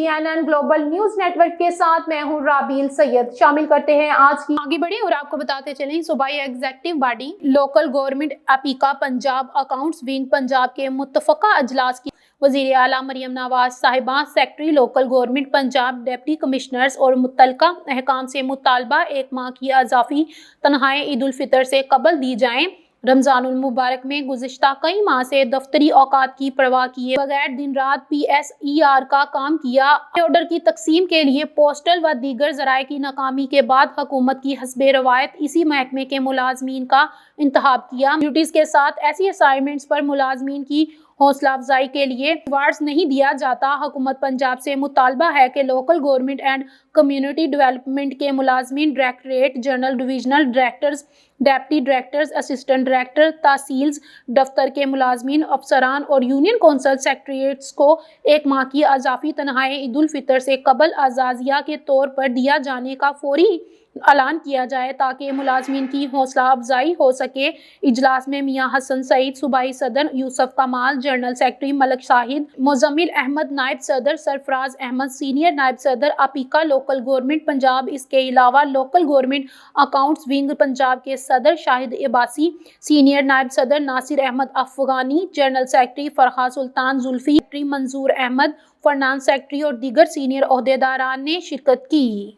CNN global news network के साथ मैं हूं राबील सैयद। शामिल करते हैं आज की आगे बढ़े और आपको बताते चलें, सूबाई एग्जीक्यूटिव बॉडी लोकल गवर्नमेंट एपीका पंजाब अकाउंट्स विंग पंजाब के मुत्तफ़क़ा अजलास की वज़ीर आला मरियम नवाज साहिबा, secretary local government Punjab, deputy commissioners और मुतल्लिका अहकाम से मुतालबा एक माह की इजाफी तनख्वाहें ईद उल फितर से कबल दी जाएं। रमजानुल मुबारक में गुज़िश्ता कई माह से दफ्तरी औकात की परवाह किए बगैर दिन रात PSER का काम किया। ऑर्डर की तकसीम के लिए पोस्टल व दीगर ज़राए की नाकामी के बाद हुकूमत की हस्बे रवायत इसी महकमे के मुलाजमीन का इंतखाब किया। ड्यूटीज़ के साथ ऐसी असाइनमेंट्स पर मुलाजमीन की हौसला अफजाई के लिए अवार्ड्स नहीं दिया जाता। हुकूमत पंजाब से मुतालबा है कि local government and community development के मुलाजमीन directorate general, divisional directors, deputy directors, assistant director, तहसील्स दफ्तर के मुलाजमीन, अफसरान और यूनियन कौंसल सेक्रेटरीट्स को एक माह की इजाफी तनख्वाहें ईद उल फितर से कबल अजाजिया के तौर पर दिया जाने का फौरी ऐलान किया जाए ताकि मुलाजमीन की हौसला अफजाई हो सके। इजलास में मियां हसन सईद सूबाई सदर, यूसुफ कमाल जनरल सेक्रेटरी, मलक शाहिद, मुजम्मिल अहमद नायब सदर, सरफराज अहमद सीनियर नायब सदर अपीका लोकल गवर्नमेंट पंजाब, इसके अलावा local government accounts wing Punjab के सदर शाहिद इबासी, सीनियर नायब सदर नासिर अहमद अफगानी, जनरल सेक्रेटरी फरहा सुल्तान जुल्फी, मंजूर अहमद, फाइनेंस सेक्रेटरी और दीगर सीनियर ओहदेदारान ने शिरकत की।